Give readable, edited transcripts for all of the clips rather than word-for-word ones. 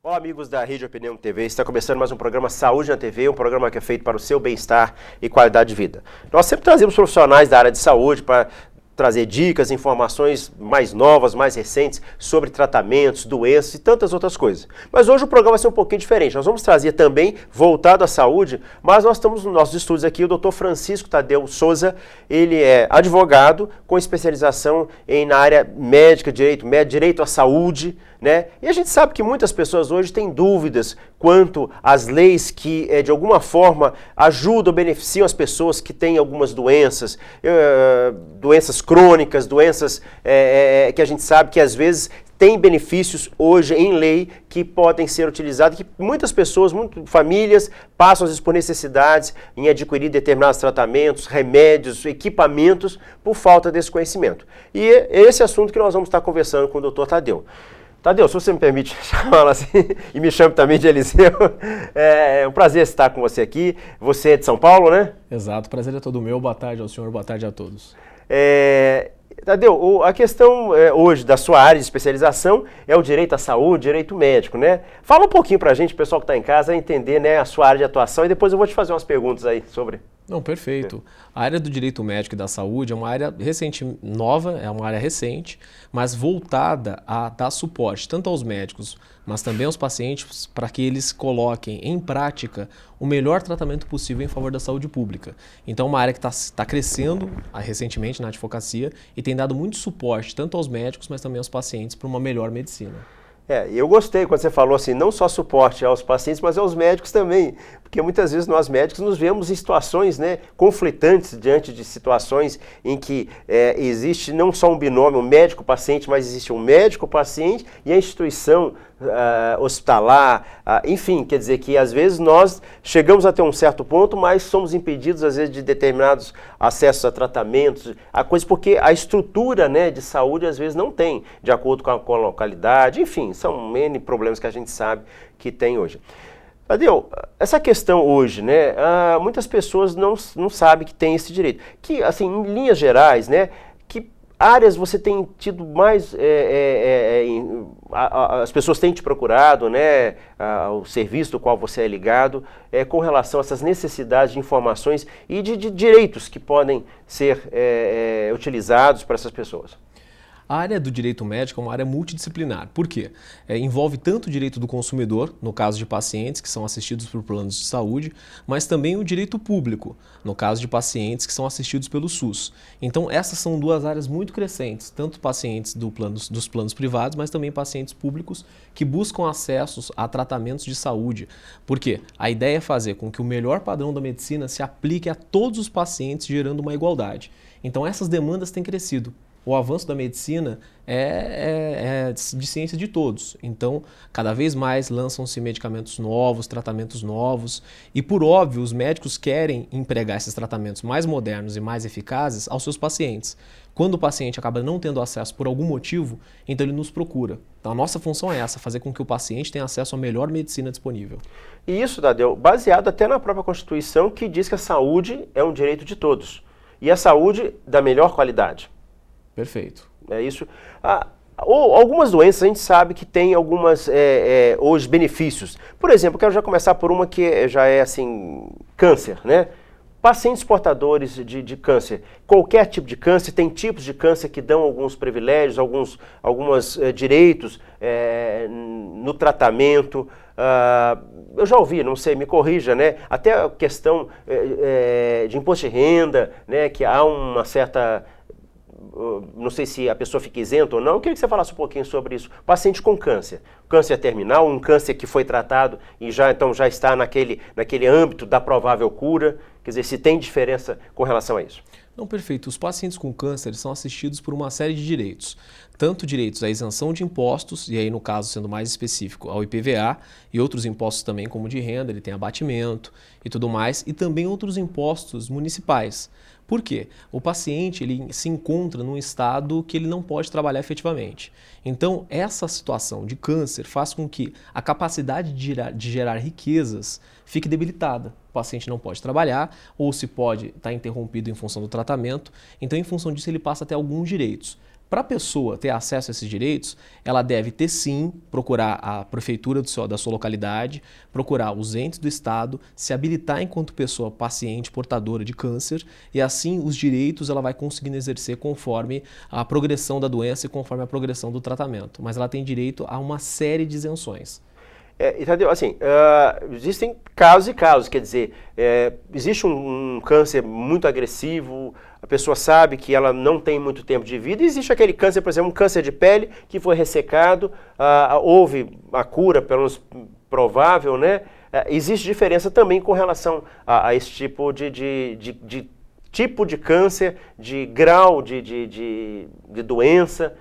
Olá, amigos da Rede Opinião TV, está começando mais um programa Saúde na TV, um programa que é feito para o seu bem-estar e qualidade de vida. Nós sempre trazemos profissionais da área de saúde para trazer dicas, informações mais novas, mais recentes sobre tratamentos, doenças e tantas outras coisas. Mas hoje o programa vai ser um pouquinho diferente. Nós vamos trazer também, voltado à saúde, mas nós estamos nos nossos estudos aqui, o Dr. Francisco Tadeu Souza, ele é advogado com especialização na área médica, direito à saúde, né? E a gente sabe que muitas pessoas hoje têm dúvidas quanto às leis que, de alguma forma, ajudam, beneficiam as pessoas que têm algumas doenças, doenças crônicas, doenças que a gente sabe que às vezes tem benefícios hoje em lei que podem ser utilizados, que muitas pessoas, famílias, passam às vezes por necessidades em adquirir determinados tratamentos, remédios, equipamentos, por falta desse conhecimento. E é esse assunto que nós vamos estar conversando com o Dr. Tadeu. Tadeu, se você me permite chamá-lo assim, e me chame também de Eliseu, é um prazer estar com você aqui. Você é de São Paulo, né? Exato, prazer é todo meu. Boa tarde ao senhor, boa tarde a todos. Tadeu, a questão hoje da sua área de especialização é o direito à saúde, direito médico, né? Fala um pouquinho pra gente, pessoal que está em casa, entender, né, a sua área de atuação e depois eu vou te fazer umas perguntas aí sobre... Não, perfeito. A área do direito médico e da saúde é uma área nova, é uma área recente, mas voltada a dar suporte tanto aos médicos, mas também aos pacientes, para que eles coloquem em prática o melhor tratamento possível em favor da saúde pública. Então, é uma área que está crescendo recentemente na advocacia e tem dado muito suporte tanto aos médicos, mas também aos pacientes para uma melhor medicina. Eu gostei quando você falou assim, não só suporte aos pacientes, mas aos médicos também, porque muitas vezes nós médicos nos vemos em situações, né, conflitantes diante de situações em que existe não só um binômio médico-paciente, mas existe um médico-paciente e a instituição hospitalar, enfim, quer dizer que às vezes nós chegamos até um certo ponto, mas somos impedidos às vezes de determinados acessos a tratamentos, a coisa porque a estrutura, né, de saúde às vezes não tem, de acordo com a localidade, enfim, são N problemas que a gente sabe que tem hoje. Tadeu, essa questão hoje, né, muitas pessoas não sabem que tem esse direito. Que, assim, em linhas gerais, né, que áreas você tem tido mais, as pessoas têm te procurado, né, o serviço do qual você é ligado, com relação a essas necessidades de informações e de direitos que podem ser utilizados para essas pessoas? A área do direito médico é uma área multidisciplinar. Por quê? Envolve tanto o direito do consumidor, no caso de pacientes que são assistidos por planos de saúde, mas também o direito público, no caso de pacientes que são assistidos pelo SUS. Então, essas são duas áreas muito crescentes, tanto pacientes dos planos privados, mas também pacientes públicos que buscam acessos a tratamentos de saúde. Por quê? A ideia é fazer com que o melhor padrão da medicina se aplique a todos os pacientes, gerando uma igualdade. Então, essas demandas têm crescido. O avanço da medicina é de ciência de todos. Então, cada vez mais lançam-se medicamentos novos, tratamentos novos. E, por óbvio, os médicos querem empregar esses tratamentos mais modernos e mais eficazes aos seus pacientes. Quando o paciente acaba não tendo acesso por algum motivo, então ele nos procura. Então, a nossa função é essa, fazer com que o paciente tenha acesso à melhor medicina disponível. E isso, Tadeu, baseado até na própria Constituição, que diz que a saúde é um direito de todos. E a saúde da melhor qualidade. Perfeito. É isso. Algumas doenças a gente sabe que tem algumas hoje benefícios. Por exemplo, eu quero já começar por uma que já é assim, câncer, né? Pacientes portadores de câncer, qualquer tipo de câncer, tem tipos de câncer que dão alguns privilégios, alguns direitos no tratamento. Eu já ouvi, não sei, me corrija, né? Até a questão de imposto de renda, né? Que há uma certa... não sei se a pessoa fica isenta ou não, eu queria que você falasse um pouquinho sobre isso. Paciente com câncer terminal, um câncer que foi tratado e já está naquele âmbito da provável cura, quer dizer, se tem diferença com relação a isso. Não, perfeito. Os pacientes com câncer são assistidos por uma série de direitos. Tanto direitos à isenção de impostos, e aí no caso sendo mais específico ao IPVA, e outros impostos também como de renda, ele tem abatimento e tudo mais, e também outros impostos municipais. Por quê? O paciente ele se encontra num estado que ele não pode trabalhar efetivamente. Então, essa situação de câncer faz com que a capacidade de gerar riquezas fique debilitada. O paciente não pode trabalhar ou se pode estar interrompido em função do tratamento. Então, em função disso, ele passa a ter alguns direitos. Para a pessoa ter acesso a esses direitos, ela deve ter sim, procurar a prefeitura da sua localidade, procurar os entes do Estado, se habilitar enquanto pessoa paciente portadora de câncer e assim os direitos ela vai conseguindo exercer conforme a progressão da doença e conforme a progressão do tratamento. Mas ela tem direito a uma série de isenções. Entendeu? Assim, existem casos e casos, quer dizer, existe um câncer muito agressivo, a pessoa sabe que ela não tem muito tempo de vida, e existe aquele câncer, por exemplo, um câncer de pele que foi ressecado, houve a cura, pelo menos provável, né? Existe diferença também com relação a esse tipo de câncer, de grau de doença.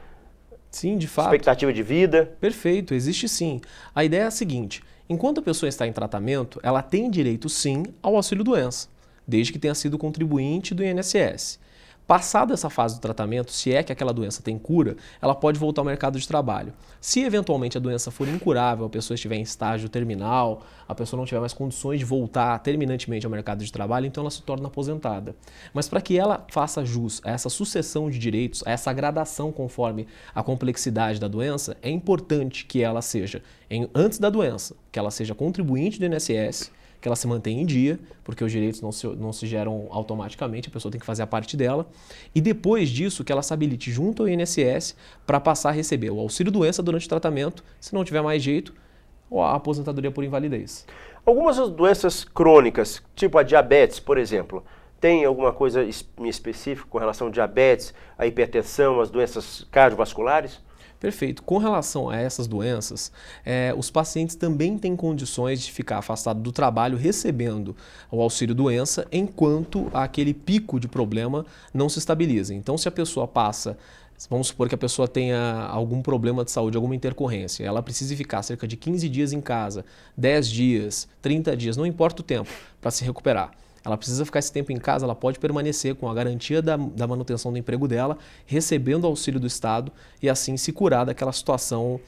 Sim, de fato. Expectativa de vida. Perfeito, existe sim. A ideia é a seguinte, enquanto a pessoa está em tratamento, ela tem direito sim ao auxílio-doença, desde que tenha sido contribuinte do INSS. Passada essa fase do tratamento, se é que aquela doença tem cura, ela pode voltar ao mercado de trabalho. Se eventualmente a doença for incurável, a pessoa estiver em estágio terminal, a pessoa não tiver mais condições de voltar terminantemente ao mercado de trabalho, então ela se torna aposentada. Mas para que ela faça jus a essa sucessão de direitos, a essa gradação conforme a complexidade da doença, é importante que ela seja, antes da doença, que ela seja contribuinte do INSS, que ela se mantenha em dia, porque os direitos não se geram automaticamente, a pessoa tem que fazer a parte dela, e depois disso que ela se habilite junto ao INSS para passar a receber o auxílio-doença durante o tratamento, se não tiver mais jeito, ou a aposentadoria por invalidez. Algumas doenças crônicas, tipo a diabetes, por exemplo, tem alguma coisa específica com relação ao diabetes, a hipertensão, as doenças cardiovasculares? Perfeito. Com relação a essas doenças, os pacientes também têm condições de ficar afastados do trabalho recebendo o auxílio-doença enquanto aquele pico de problema não se estabiliza. Então, se a pessoa passa, vamos supor que a pessoa tenha algum problema de saúde, alguma intercorrência, ela precisa ficar cerca de 15 dias em casa, 10 dias, 30 dias, não importa o tempo, para se recuperar. Ela precisa ficar esse tempo em casa, ela pode permanecer com a garantia da manutenção do emprego dela, recebendo auxílio do Estado e assim se curar daquela situação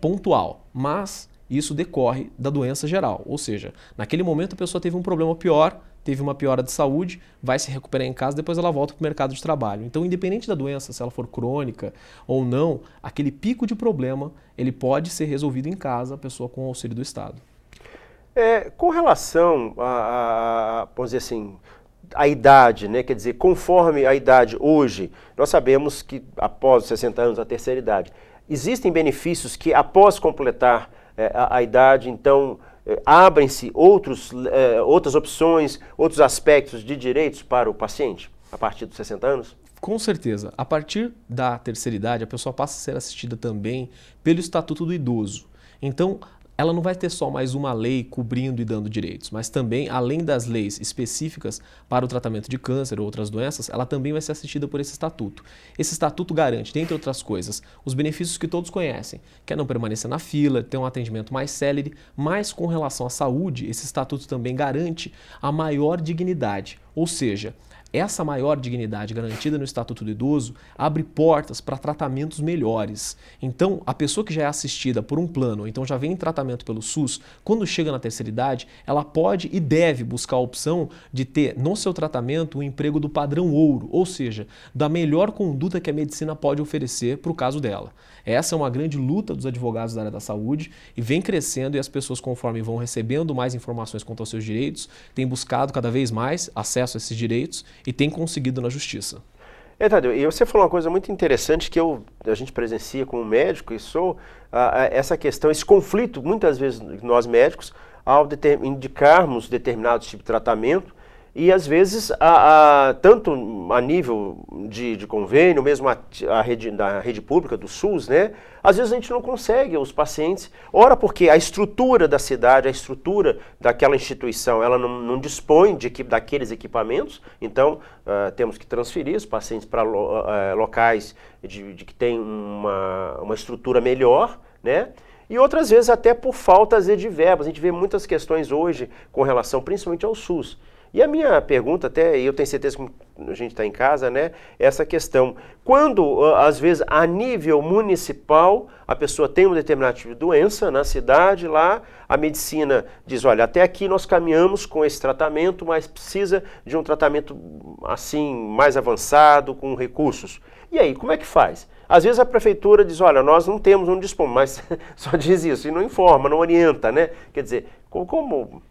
pontual. Mas isso decorre da doença geral, ou seja, naquele momento a pessoa teve um problema pior, teve uma piora de saúde, vai se recuperar em casa, depois ela volta para o mercado de trabalho. Então, independente da doença, se ela for crônica ou não, aquele pico de problema ele pode ser resolvido em casa, a pessoa com o auxílio do Estado. Com relação vamos dizer assim, a idade, né? Quer dizer, conforme a idade hoje, nós sabemos que após os 60 anos, a terceira idade, existem benefícios que após completar a idade, então abrem-se outras opções, outros aspectos de direitos para o paciente a partir dos 60 anos? Com certeza. A partir da terceira idade, a pessoa passa a ser assistida também pelo Estatuto do Idoso. Então, ela não vai ter só mais uma lei cobrindo e dando direitos, mas também, além das leis específicas para o tratamento de câncer ou outras doenças, ela também vai ser assistida por esse estatuto. Esse estatuto garante, dentre outras coisas, os benefícios que todos conhecem, que é não permanecer na fila, ter um atendimento mais célere, mas com relação à saúde, esse estatuto também garante a maior dignidade, ou seja, essa maior dignidade garantida no Estatuto do Idoso abre portas para tratamentos melhores. Então, a pessoa que já é assistida por um plano, ou então já vem em tratamento pelo SUS, quando chega na terceira idade, ela pode e deve buscar a opção de ter no seu tratamento um emprego do padrão ouro, ou seja, da melhor conduta que a medicina pode oferecer para o caso dela. Essa é uma grande luta dos advogados da área da saúde e vem crescendo e as pessoas, conforme vão recebendo mais informações quanto aos seus direitos, têm buscado cada vez mais acesso a esses direitos e têm conseguido na justiça. Tadeu, e você falou uma coisa muito interessante que a gente presencia como médico e essa questão, esse conflito, muitas vezes nós médicos, ao indicarmos determinados tipos de tratamento, e às vezes, tanto a nível de convênio, mesmo da rede pública, do SUS, né? Às vezes a gente não consegue os pacientes, ora porque a estrutura da cidade, a estrutura daquela instituição, ela não dispõe daqueles equipamentos, então temos que transferir os pacientes para locais que tem uma estrutura melhor, né? E outras vezes até por falta de verbas. A gente vê muitas questões hoje com relação principalmente ao SUS. E a minha pergunta, até eu tenho certeza que a gente está em casa, né? Essa questão, quando às vezes a nível municipal a pessoa tem um determinado tipo de doença na cidade, lá a medicina diz, olha, até aqui nós caminhamos com esse tratamento, mas precisa de um tratamento assim mais avançado, com recursos. E aí, como é que faz? Às vezes a prefeitura diz, olha, nós não temos, não dispomos, mas só diz isso e não informa, não orienta, né? Quer dizer, como...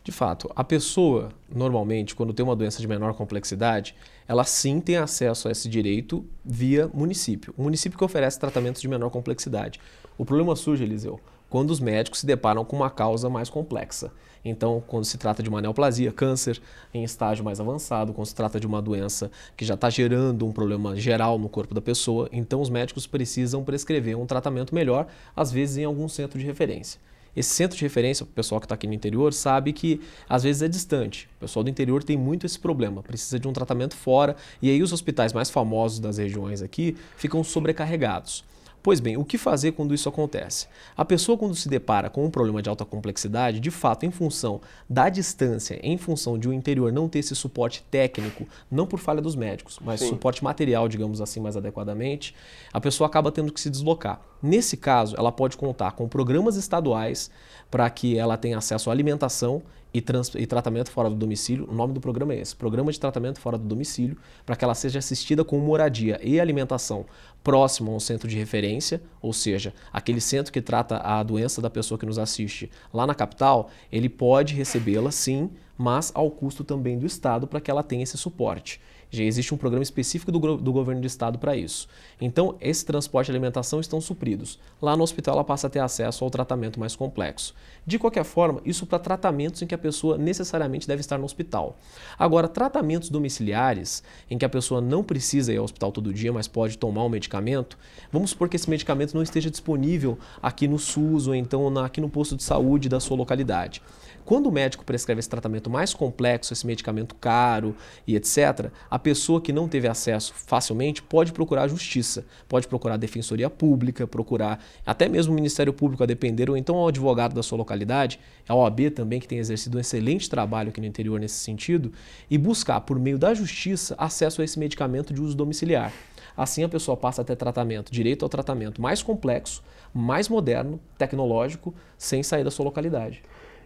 De fato, a pessoa, normalmente, quando tem uma doença de menor complexidade, ela sim tem acesso a esse direito via município. O município que oferece tratamentos de menor complexidade. O problema surge, Eliseu, quando os médicos se deparam com uma causa mais complexa. Então, quando se trata de uma neoplasia, câncer em estágio mais avançado, quando se trata de uma doença que já está gerando um problema geral no corpo da pessoa, então os médicos precisam prescrever um tratamento melhor, às vezes em algum centro de referência. Esse centro de referência, o pessoal que está aqui no interior sabe que às vezes é distante. O pessoal do interior tem muito esse problema, precisa de um tratamento fora e aí os hospitais mais famosos das regiões aqui ficam sobrecarregados. Pois bem, o que fazer quando isso acontece? A pessoa, quando se depara com um problema de alta complexidade, de fato, em função da distância, em função de o interior não ter esse suporte técnico, não por falha dos médicos, mas suporte material, digamos assim, mais adequadamente, a pessoa acaba tendo que se deslocar. Nesse caso, ela pode contar com programas estaduais para que ela tenha acesso à alimentação e tratamento fora do domicílio. O nome do programa é esse, Programa de Tratamento Fora do Domicílio, para que ela seja assistida com moradia e alimentação próximo a um centro de referência, ou seja, aquele centro que trata a doença da pessoa que nos assiste lá na capital, ele pode recebê-la sim, mas ao custo também do Estado para que ela tenha esse suporte. Já existe um programa específico do governo do estado para isso. Então, esse transporte e alimentação estão supridos. Lá no hospital ela passa a ter acesso ao tratamento mais complexo. De qualquer forma, isso para tratamentos em que a pessoa necessariamente deve estar no hospital. Agora, tratamentos domiciliares, em que a pessoa não precisa ir ao hospital todo dia, mas pode tomar um medicamento, vamos supor que esse medicamento não esteja disponível aqui no SUS ou então aqui no posto de saúde da sua localidade. Quando o médico prescreve esse tratamento mais complexo, esse medicamento caro e etc., a pessoa que não teve acesso facilmente pode procurar a justiça, pode procurar a defensoria pública, procurar até mesmo o Ministério Público a depender, ou então o advogado da sua localidade, a OAB também, que tem exercido um excelente trabalho aqui no interior nesse sentido, e buscar por meio da justiça acesso a esse medicamento de uso domiciliar. Assim a pessoa passa a ter tratamento, direito ao tratamento mais complexo, mais moderno, tecnológico, sem sair da sua localidade.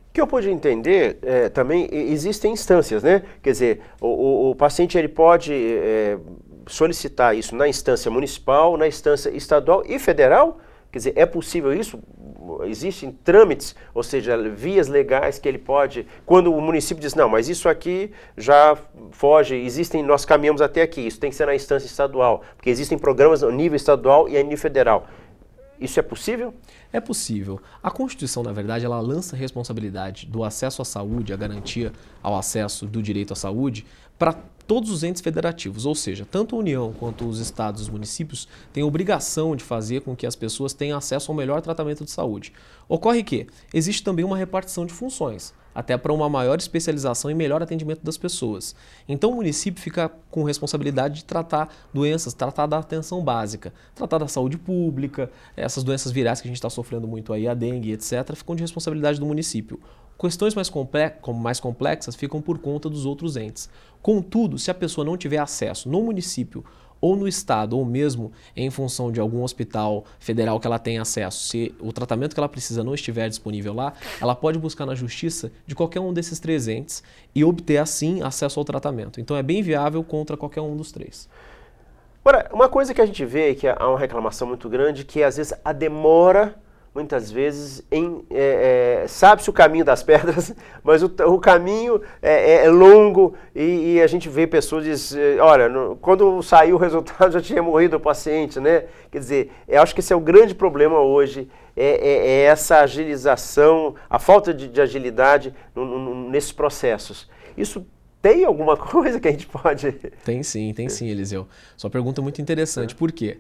O que eu pude entender, também existem instâncias, né? Quer dizer, o paciente ele pode solicitar isso na instância municipal, na instância estadual e federal? Quer dizer, é possível isso? Existem trâmites, ou seja, vias legais que ele pode... Quando o município diz, não, mas isso aqui já foge, nós caminhamos até aqui, isso tem que ser na instância estadual, porque existem programas no nível estadual e a nível federal. Isso é possível? É possível. A Constituição, na verdade, ela lança a responsabilidade do acesso à saúde, a garantia ao acesso do direito à saúde, para todos os entes federativos, ou seja, tanto a União quanto os estados e os municípios têm a obrigação de fazer com que as pessoas tenham acesso ao melhor tratamento de saúde. Ocorre que existe também uma repartição de funções, até para uma maior especialização e melhor atendimento das pessoas. Então o município fica com responsabilidade de tratar doenças, tratar da atenção básica, tratar da saúde pública, essas doenças virais que a gente está sofrendo muito aí, a dengue, etc., ficam de responsabilidade do município. Questões mais complexas ficam por conta dos outros entes. Contudo, se a pessoa não tiver acesso no município ou no estado, ou mesmo em função de algum hospital federal que ela tenha acesso, se o tratamento que ela precisa não estiver disponível lá, ela pode buscar na justiça de qualquer um desses três entes e obter, assim, acesso ao tratamento. Então é bem viável contra qualquer um dos três. Agora, uma coisa que a gente vê é que há uma reclamação muito grande, que às vezes a demora, muitas vezes, sabe-se o caminho das pedras, mas o caminho é longo e a gente vê pessoas dizendo, olha, quando saiu o resultado já tinha morrido o paciente, né? Quer dizer, eu acho que esse é o grande problema hoje, essa agilização, a falta de agilidade nesses processos. Isso tem alguma coisa que a gente pode... Tem sim, Eliseu. Sua pergunta é muito interessante. Por quê?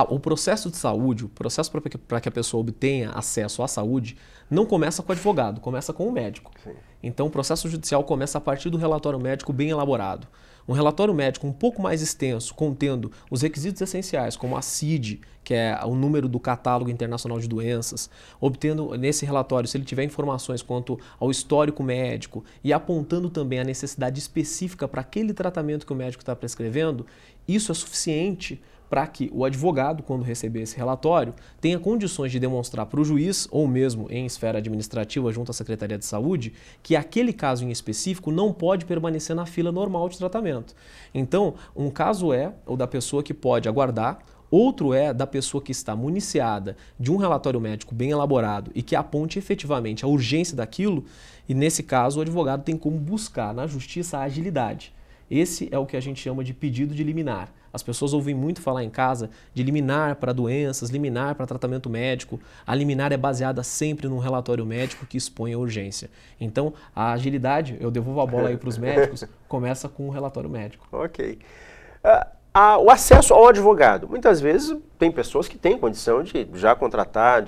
O processo de saúde, o processo para que a pessoa obtenha acesso à saúde, não começa com o advogado, começa com o médico. Sim. Então o processo judicial começa a partir do relatório médico bem elaborado. Um relatório médico um pouco mais extenso, contendo os requisitos essenciais, como a CID, que é o número do catálogo internacional de doenças, obtendo nesse relatório, se ele tiver informações quanto ao histórico médico e apontando também a necessidade específica para aquele tratamento que o médico está prescrevendo, isso é suficiente para que o advogado, quando receber esse relatório, tenha condições de demonstrar para o juiz, ou mesmo em esfera administrativa junto à Secretaria de Saúde, que aquele caso em específico não pode permanecer na fila normal de tratamento. Então, um caso é o da pessoa que pode aguardar Outro é da pessoa que está municiada de um relatório médico bem elaborado e que aponte efetivamente a urgência daquilo, e nesse caso o advogado tem como buscar na justiça a agilidade. Esse é o que a gente chama de pedido de liminar. As pessoas ouvem muito falar em casa de liminar para doenças, liminar para tratamento médico. A liminar é baseada sempre num relatório médico que expõe a urgência. Então, a agilidade, eu devolvo a bola aí para os médicos, começa com o relatório médico. Ok. O acesso ao advogado. Muitas vezes tem pessoas que têm condição de já contratar,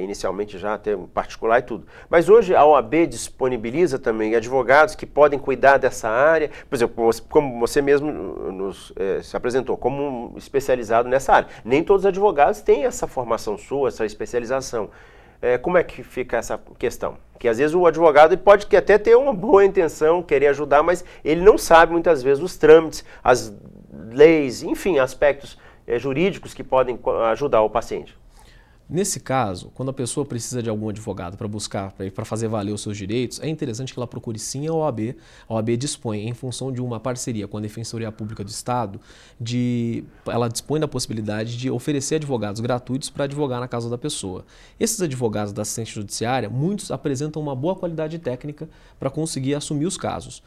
inicialmente já ter um particular e tudo. Mas hoje a OAB disponibiliza também advogados que podem cuidar dessa área. Por exemplo, como você mesmo se apresentou, como um especializado nessa área. Nem todos os advogados têm essa formação sua, essa especialização. Como é que fica essa questão? Porque às vezes o advogado pode até ter uma boa intenção, querer ajudar, mas ele não sabe muitas vezes os trâmites, as leis, enfim, aspectos jurídicos que podem ajudar o paciente. Nesse caso, quando a pessoa precisa de algum advogado para buscar, para fazer valer os seus direitos, é interessante que ela procure sim a OAB. A OAB dispõe, em função de uma parceria com a Defensoria Pública do Estado, ela dispõe da possibilidade de oferecer advogados gratuitos para advogar na casa da pessoa. Esses advogados da assistência judiciária, muitos apresentam uma boa qualidade técnica para conseguir assumir os casos.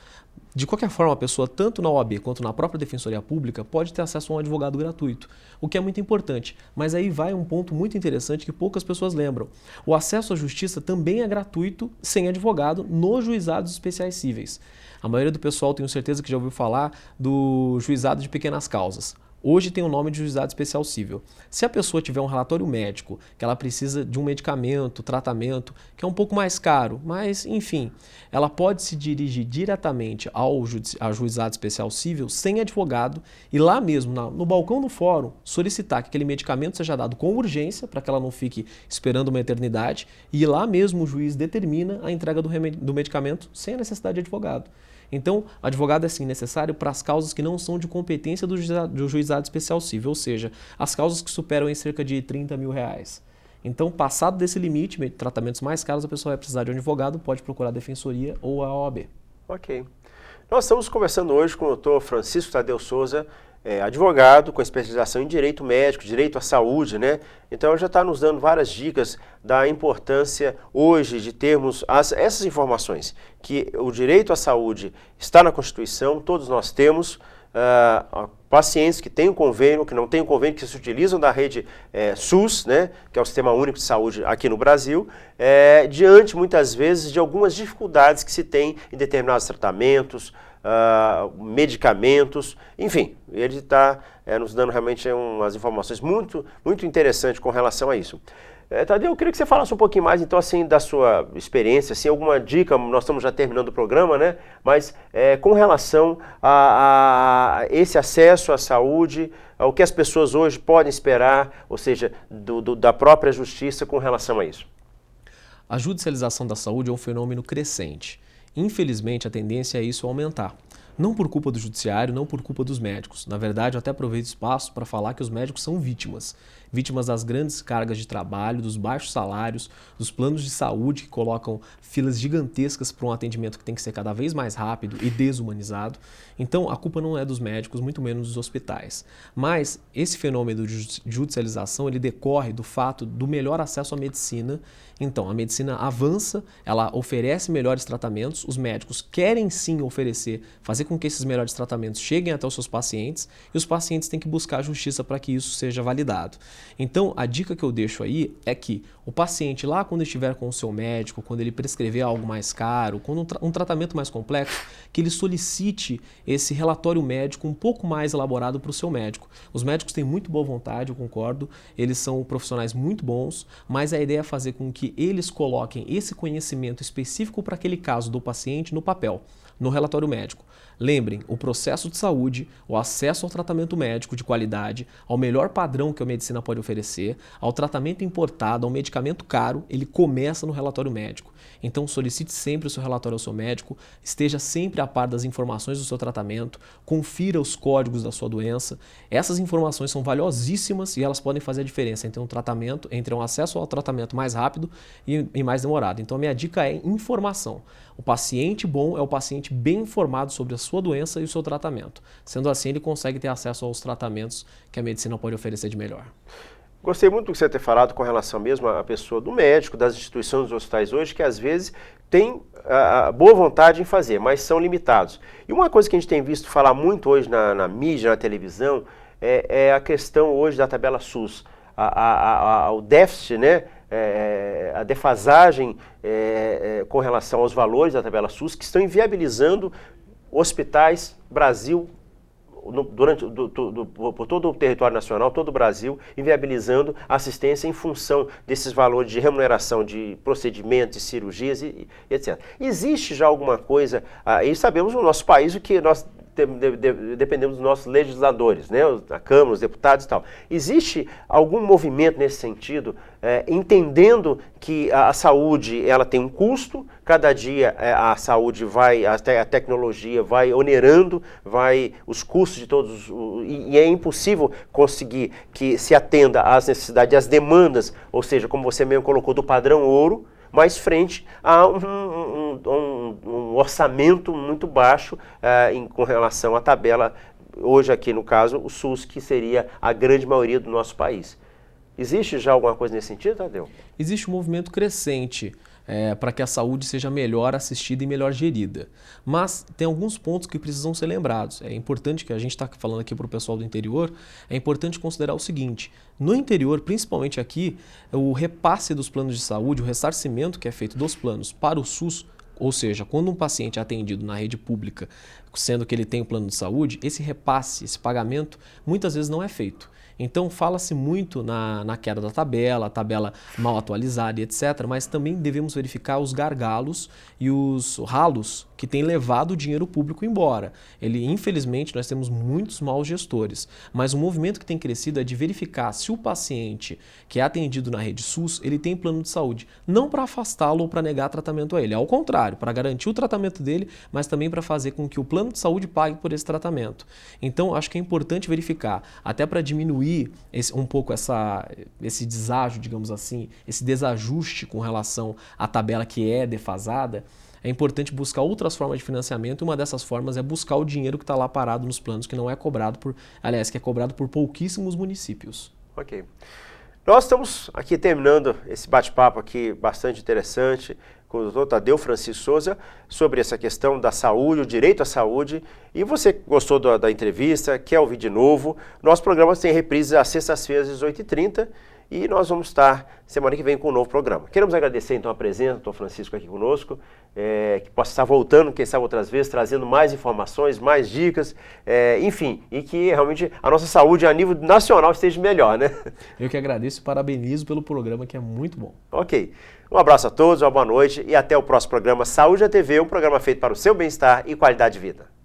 De qualquer forma, a pessoa, tanto na OAB quanto na própria Defensoria Pública, pode ter acesso a um advogado gratuito, o que é muito importante. Mas aí vai um ponto muito interessante que poucas pessoas lembram. O acesso à justiça também é gratuito, sem advogado, nos juizados especiais cíveis. A maioria do pessoal, tenho certeza que já ouviu falar do juizado de pequenas causas. Hoje tem o nome de juizado especial cível. Se a pessoa tiver um relatório médico, que ela precisa de um medicamento, tratamento, que é um pouco mais caro, mas enfim, ela pode se dirigir diretamente ao juizado especial cível sem advogado e lá mesmo, no balcão do fórum, solicitar que aquele medicamento seja dado com urgência, para que ela não fique esperando uma eternidade, e lá mesmo o juiz determina a entrega do medicamento sem a necessidade de advogado. Então, advogado é sim necessário para as causas que não são de competência do juizado especial cível, ou seja, as causas que superam em cerca de R$30 mil. Então, passado desse limite, tratamentos mais caros, a pessoa vai precisar de um advogado, pode procurar a Defensoria ou a OAB. Ok. Nós estamos conversando hoje com o Dr. Francisco Tadeu Souza, advogado com especialização em direito médico, direito à saúde, né? Então já está nos dando várias dicas da importância hoje de termos essas informações, que o direito à saúde está na Constituição, todos nós temos, pacientes que têm um convênio, que não têm um convênio, que se utilizam da rede SUS, né, que é o Sistema Único de Saúde aqui no Brasil, diante muitas vezes de algumas dificuldades que se tem em determinados tratamentos, medicamentos, enfim, ele está nos dando realmente umas informações muito, muito interessantes com relação a isso. Tadeu, eu queria que você falasse um pouquinho mais, então, assim, da sua experiência, assim, alguma dica, nós estamos já terminando o programa, né, mas com relação a esse acesso à saúde, ao que as pessoas hoje podem esperar, ou seja, da própria justiça com relação a isso. A judicialização da saúde é um fenômeno crescente. Infelizmente, a tendência é isso aumentar. Não por culpa do judiciário, não por culpa dos médicos. Na verdade, eu até aproveito o espaço para falar que os médicos são vítimas. Vítimas das grandes cargas de trabalho, dos baixos salários, dos planos de saúde que colocam filas gigantescas para um atendimento que tem que ser cada vez mais rápido e desumanizado. Então, a culpa não é dos médicos, muito menos dos hospitais. Mas esse fenômeno de judicialização, ele decorre do fato do melhor acesso à medicina. Então, a medicina avança, ela oferece melhores tratamentos, os médicos querem sim oferecer, fazer com que esses melhores tratamentos cheguem até os seus pacientes e os pacientes têm que buscar a justiça para que isso seja validado. Então, a dica que eu deixo aí é que o paciente lá, quando estiver com o seu médico, quando ele prescrever algo mais caro, quando um tratamento mais complexo, que ele solicite esse relatório médico um pouco mais elaborado para o seu médico. Os médicos têm muito boa vontade, eu concordo, eles são profissionais muito bons, mas a ideia é fazer com que eles coloquem esse conhecimento específico para aquele caso do paciente no papel, no relatório médico. Lembrem, o processo de saúde, o acesso ao tratamento médico de qualidade, ao melhor padrão que a medicina pode oferecer, ao tratamento importado, ao medicamento caro, ele começa no relatório médico. Então solicite sempre o seu relatório ao seu médico, esteja sempre a par das informações do seu tratamento, confira os códigos da sua doença. Essas informações são valiosíssimas e elas podem fazer a diferença entre um acesso ao tratamento mais rápido e mais demorado. Então a minha dica é informação. O paciente bom é o paciente bem informado sobre a sua doença e o seu tratamento. Sendo assim, ele consegue ter acesso aos tratamentos que a medicina pode oferecer de melhor. Gostei muito do que você ter falado com relação mesmo à pessoa do médico, das instituições dos hospitais hoje, que às vezes têm boa vontade em fazer, mas são limitados. E uma coisa que a gente tem visto falar muito hoje na mídia, na televisão, é a questão hoje da tabela SUS, o déficit, né? A defasagem com relação aos valores da tabela SUS, que estão inviabilizando hospitais, Brasil, por todo o território nacional, todo o Brasil, inviabilizando a assistência em função desses valores de remuneração de procedimentos, de cirurgias e etc. Existe já alguma coisa, e sabemos no nosso país o que nós dependemos dos nossos legisladores, né, a Câmara, os deputados e tal. Existe algum movimento nesse sentido, entendendo que a saúde ela tem um custo, cada dia a saúde vai, a tecnologia vai onerando, os custos de todos, e é impossível conseguir que se atenda às necessidades, às demandas, ou seja, como você mesmo colocou, do padrão ouro, mas frente a um orçamento muito baixo com relação à tabela, hoje aqui no caso, o SUS, que seria a grande maioria do nosso país. Existe já alguma coisa nesse sentido, Tadeu? Existe um movimento crescente para que a saúde seja melhor assistida e melhor gerida. Mas tem alguns pontos que precisam ser lembrados. É importante que a gente está falando aqui para o pessoal do interior, é importante considerar o seguinte: no interior, principalmente aqui, o repasse dos planos de saúde, o ressarcimento que é feito dos planos para o SUS, ou seja, quando um paciente é atendido na rede pública, sendo que ele tem o plano de saúde, esse repasse, esse pagamento, muitas vezes não é feito. Então fala-se muito na queda da tabela, a tabela mal atualizada e etc., mas também devemos verificar os gargalos e os ralos que têm levado o dinheiro público embora. Infelizmente, nós temos muitos maus gestores, mas o movimento que tem crescido é de verificar se o paciente que é atendido na rede SUS, ele tem plano de saúde, não para afastá-lo ou para negar tratamento a ele, ao contrário, para garantir o tratamento dele, mas também para fazer com que o plano de saúde pague por esse tratamento. Então, acho que é importante verificar, até para diminuir um pouco esse deságio, digamos assim, esse desajuste com relação à tabela que é defasada. É importante buscar outras formas de financiamento, e uma dessas formas é buscar o dinheiro que está lá parado nos planos, que não é cobrado que é cobrado por pouquíssimos municípios. Ok. Nós estamos aqui terminando esse bate-papo aqui bastante interessante com o doutor Tadeu Francisco Souza sobre essa questão da saúde, o direito à saúde. E você gostou da entrevista, quer ouvir de novo? Nosso programa tem reprise às sextas-feiras às 18h30 e nós vamos estar semana que vem com um novo programa. Queremos agradecer então a presença do doutor Francisco aqui conosco, que possa estar voltando, quem sabe outras vezes, trazendo mais informações, mais dicas, enfim, e que realmente a nossa saúde a nível nacional esteja melhor, né? Eu que agradeço e parabenizo pelo programa, que é muito bom. Ok. Um abraço a todos, uma boa noite e até o próximo programa Saúde na TV, um programa feito para o seu bem-estar e qualidade de vida.